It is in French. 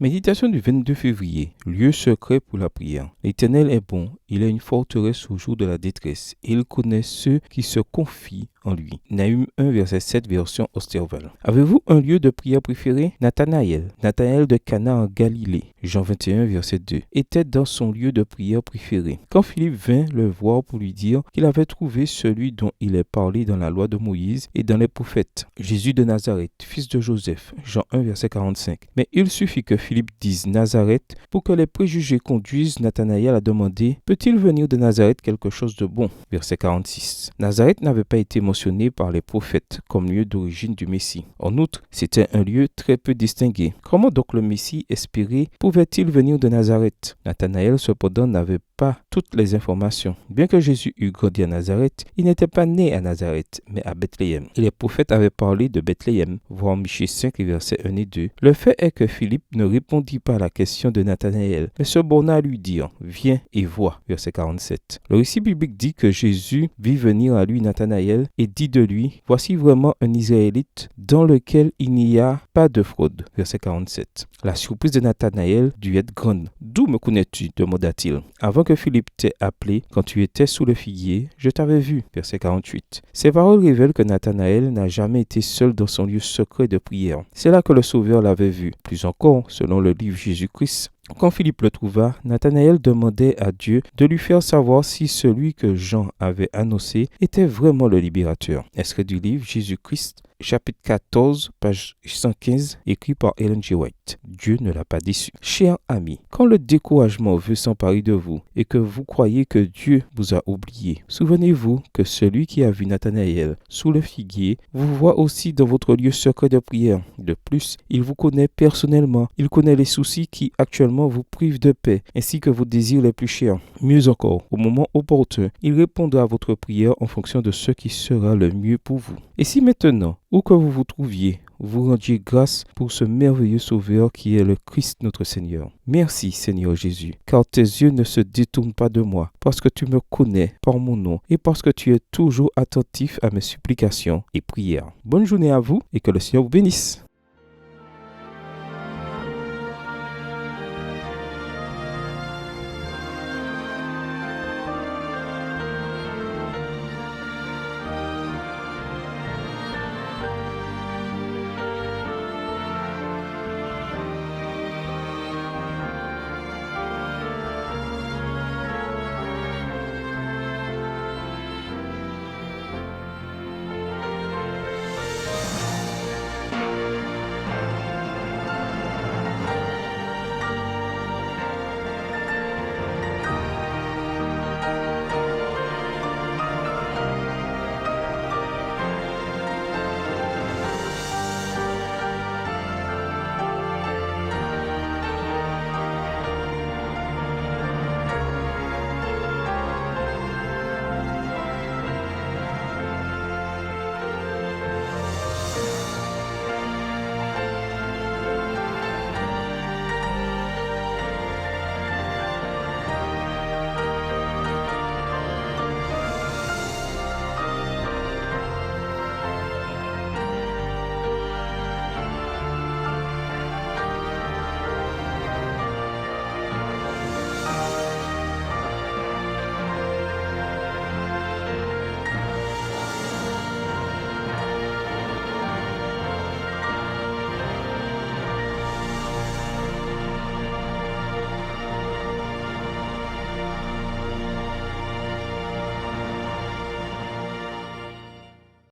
Méditation du 22 février. Lieu secret pour la prière. L'Éternel est bon, il est une forteresse au jour de la détresse, et il connaît ceux qui se confient en lui. Nahum 1, verset 7, version Osterval. Avez-vous un lieu de prière préféré? Nathanaël de Cana en Galilée, Jean 21, verset 2, était dans son lieu de prière préféré. Quand Philippe vint le voir pour lui dire qu'il avait trouvé celui dont il est parlé dans la loi de Moïse et dans les prophètes, Jésus de Nazareth, fils de Joseph, Jean 1, verset 45. Mais il suffit que Philippe dise Nazareth pour que les préjugés conduisent Nathanaël à demander « Peut-il venir de Nazareth quelque chose de bon ?» Verset 46. Nazareth n'avait pas été mentionné par les prophètes comme lieu d'origine du Messie. En outre, c'était un lieu très peu distingué. Comment donc le Messie espéré pouvait-il venir de Nazareth? Nathanaël cependant n'avait pas toutes les informations. Bien que Jésus eût grandi à Nazareth, il n'était pas né à Nazareth, mais à Bethléem. Et les prophètes avaient parlé de Bethléem, voir Michée 5, versets 1 et 2. Le fait est que Philippe ne répondit pas à la question de Nathanaël, mais se borna à lui dire « Viens et vois » verset 47. Le récit biblique dit que Jésus vit venir à lui Nathanaël et dit de lui « Voici vraiment un Israélite dans lequel il n'y a pas de fraude » verset 47. La surprise de Nathanaël dut être grande. « D'où me connais-tu » demanda-t-il. « Avant que Philippe t'ait appelé, quand tu étais sous le figuier, je t'avais vu » verset 48. Ces paroles révèlent que Nathanaël n'a jamais été seul dans son lieu secret de prière. C'est là que le Sauveur l'avait vu. Plus encore, selon le livre Jésus-Christ, quand Philippe le trouva, Nathanaël demandait à Dieu de lui faire savoir si celui que Jean avait annoncé était vraiment le libérateur. Extrait du livre Jésus-Christ, chapitre 14, page 115, écrit par Ellen G. White. Dieu ne l'a pas déçu. Chers amis, quand le découragement veut s'emparer de vous et que vous croyez que Dieu vous a oublié, souvenez-vous que celui qui a vu Nathanaël sous le figuier vous voit aussi dans votre lieu secret de prière. De plus, il vous connaît personnellement. Il connaît les soucis qui actuellement vous privent de paix, ainsi que vos désirs les plus chers. Mieux encore, au moment opportun, il répondra à votre prière en fonction de ce qui sera le mieux pour vous. Et si maintenant, où que vous vous trouviez, vous rendiez grâce pour ce merveilleux Sauveur qui est le Christ notre Seigneur. Merci Seigneur Jésus, car tes yeux ne se détournent pas de moi, parce que tu me connais par mon nom et parce que tu es toujours attentif à mes supplications et prières. Bonne journée à vous et que le Seigneur vous bénisse.